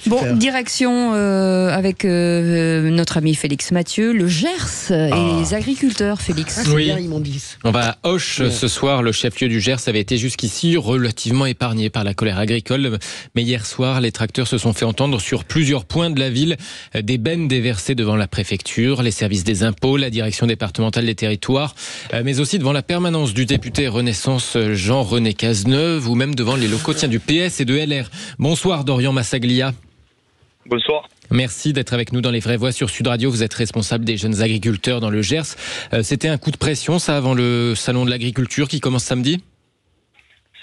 Bon, direction avec notre ami Félix Mathieu, le Gers et les agriculteurs, Félix. Oui. Bien, ils m'ont dit. On va à Auch ce soir. Le chef-lieu du Gers avait été jusqu'ici relativement épargné par la colère agricole. Mais hier soir, les tracteurs se sont fait entendre sur plusieurs points de la ville. Des bennes déversées devant la préfecture, les services des impôts, la direction départementale des territoires, mais aussi devant la permanence du député Renaissance Jean-René Cazeneuve ou même devant les locaux du PS et de LR. Bonsoir Dorian Massaglia. Bonsoir. Merci d'être avec nous dans Les Vraies Voix sur Sud Radio. Vous êtes responsable des jeunes agriculteurs dans le Gers. C'était un coup de pression, ça, avant le salon de l'agriculture qui commence samedi ?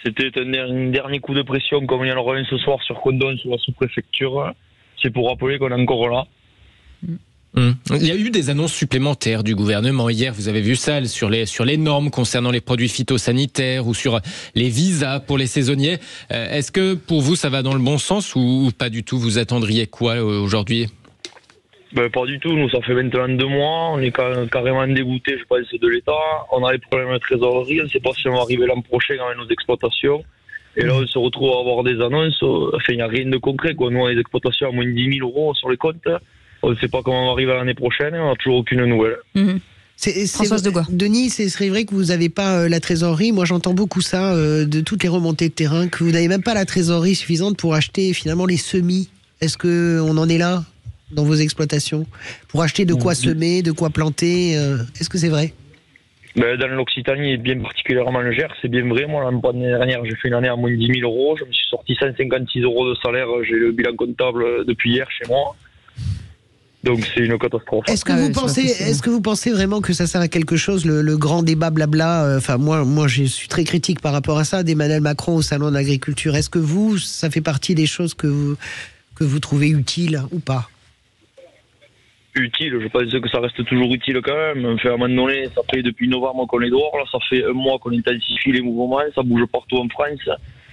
C'était un dernier coup de pression, comme il y en aura un ce soir sur Condon, sur la sous-préfecture. C'est pour rappeler qu'on est encore là. Il y a eu des annonces supplémentaires du gouvernement hier, vous avez vu ça, sur les normes concernant les produits phytosanitaires ou sur les visas pour les saisonniers. Est-ce que pour vous ça va dans le bon sens ou pas du tout? Vous attendriez quoi aujourd'hui? Pas du tout, nous ça fait maintenant 2 mois, on est carrément dégoûtés, je pense, de l'État. On a des problèmes de trésorerie, on ne sait pas si on va arriver l'an prochain avec nos exploitations. Et là on se retrouve à avoir des annonces, enfin il n'y a rien de concret, quoi. Nous on a des exploitations à moins de 10 000 euros sur les comptes. On ne sait pas comment on va arriver l'année prochaine et on n'a toujours aucune nouvelle. Françoise Degois. Denis, c'est vrai que vous n'avez pas la trésorerie. Moi, j'entends beaucoup ça de toutes les remontées de terrain, que vous n'avez même pas la trésorerie suffisante pour acheter finalement les semis. Est-ce qu'on en est là dans vos exploitations? Pour acheter de quoi semer, de quoi planter est-ce que c'est vrai? Dans l'Occitanie et bien particulièrement le Gers, c'est bien vrai. Moi, l'année dernière, j'ai fait une année à moins de 10 000 euros. Je me suis sorti 156 euros de salaire. J'ai le bilan comptable depuis hier chez moi. Donc c'est une catastrophe. Est-ce que vous pensez vraiment que ça sert à quelque chose, le grand débat blabla? Enfin moi je suis très critique par rapport à ça, d'Emmanuel Macron au salon de l'agriculture. Est-ce que ça fait partie des choses que vous trouvez utiles ou pas? Utile, je pense que ça reste toujours utile quand même. Enfin, à un moment donné, ça fait depuis novembre qu'on est dehors, là ça fait 1 mois qu'on intensifie les mouvements, ça bouge partout en France.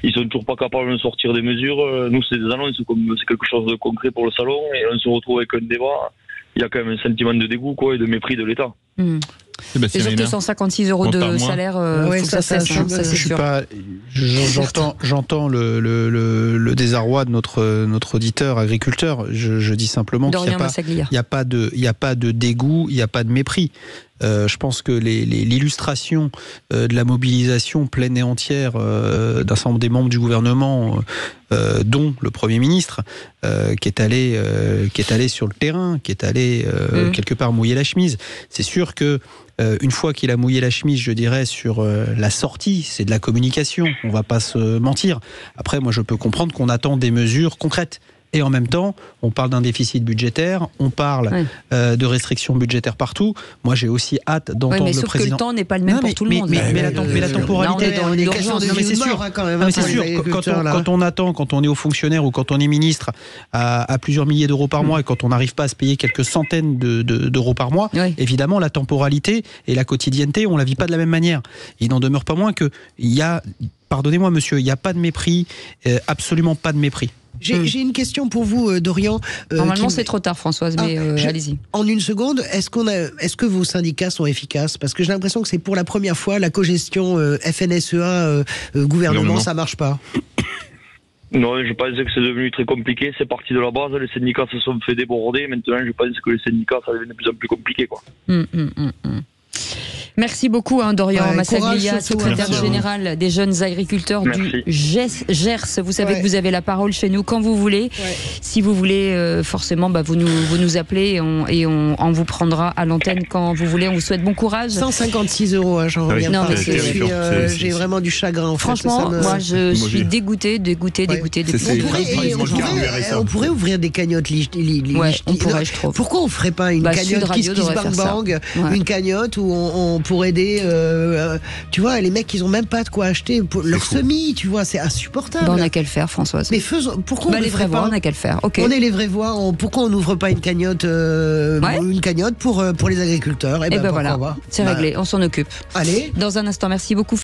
Ils sont toujours pas capables de sortir des mesures. Nous, c'est des annonces, c'est quelque chose de concret pour le salon, et on se retrouve avec un débat. Il y a quand même un sentiment de dégoût, quoi, et de mépris de l'État. C'est surtout 156 euros de salaire, faut que ça cesse, ça c'est sûr. J'entends le désarroi de notre auditeur agriculteur. Je dis simplement qu'il n'y a pas de dégoût, il n'y a pas de mépris. Je pense que l'illustration de la mobilisation pleine et entière d'un certain nombre des membres du gouvernement, dont le Premier ministre, qui est allé sur le terrain, qui est allé quelque part mouiller la chemise. C'est sûr que une fois qu'il a mouillé la chemise, je dirais, sur la sortie, c'est de la communication, on ne va pas se mentir. Après, moi, je peux comprendre qu'on attend des mesures concrètes. Et en même temps, on parle d'un déficit budgétaire, on parle de restrictions budgétaires partout. Moi, j'ai aussi hâte d'entendre le président. Sauf que le temps n'est pas le même pour tout le monde. Mais la temporalité, c'est sûr. Quand on attend, quand on est haut fonctionnaire ou quand on est ministre à plusieurs milliers d'euros par mois et quand on n'arrive pas à se payer quelques centaines d'euros par mois, évidemment, la temporalité et la quotidienneté, on la vit pas de la même manière. Il n'en demeure pas moins qu'il y a, pardonnez-moi monsieur, il n'y a pas de mépris, absolument pas de mépris. J'ai une question pour vous, Dorian. Normalement, c'est trop tard, Françoise, mais allez-y. En une seconde, est-ce que vos syndicats sont efficaces? Parce que j'ai l'impression que c'est pour la première fois la cogestion FNSEA gouvernement, ça marche pas. Non, je pensais que c'est devenu très compliqué. C'est parti de la base. Les syndicats se sont fait déborder. Maintenant, je pense que les syndicats, ça devient de plus en plus compliqué, quoi. Merci beaucoup, Dorian Massaglia, secrétaire général des jeunes agriculteurs du Gers. Vous savez que vous avez la parole chez nous quand vous voulez. Si vous voulez, forcément, vous nous appelez et on vous prendra à l'antenne quand vous voulez. On vous souhaite bon courage. 156 euros, j'en reviens pas. J'ai vraiment du chagrin. En Franchement, moi, je suis dégoûtée. On pourrait ouvrir des cagnottes. On pourrait, je trouve. Pourquoi on ferait pas une cagnotte Kiss Bang Bang, une cagnotte où on pour aider, tu vois, les mecs, ils ont même pas de quoi acheter leur semis, tu vois, c'est insupportable. On n'a qu'à le faire, Françoise. Mais pourquoi on les vraies voix, on n'a qu'à le faire. On est les vraies voix. Pourquoi on n'ouvre pas une cagnotte, pour les agriculteurs? Et voilà, c'est réglé, on s'en occupe. Allez. Dans un instant, merci beaucoup.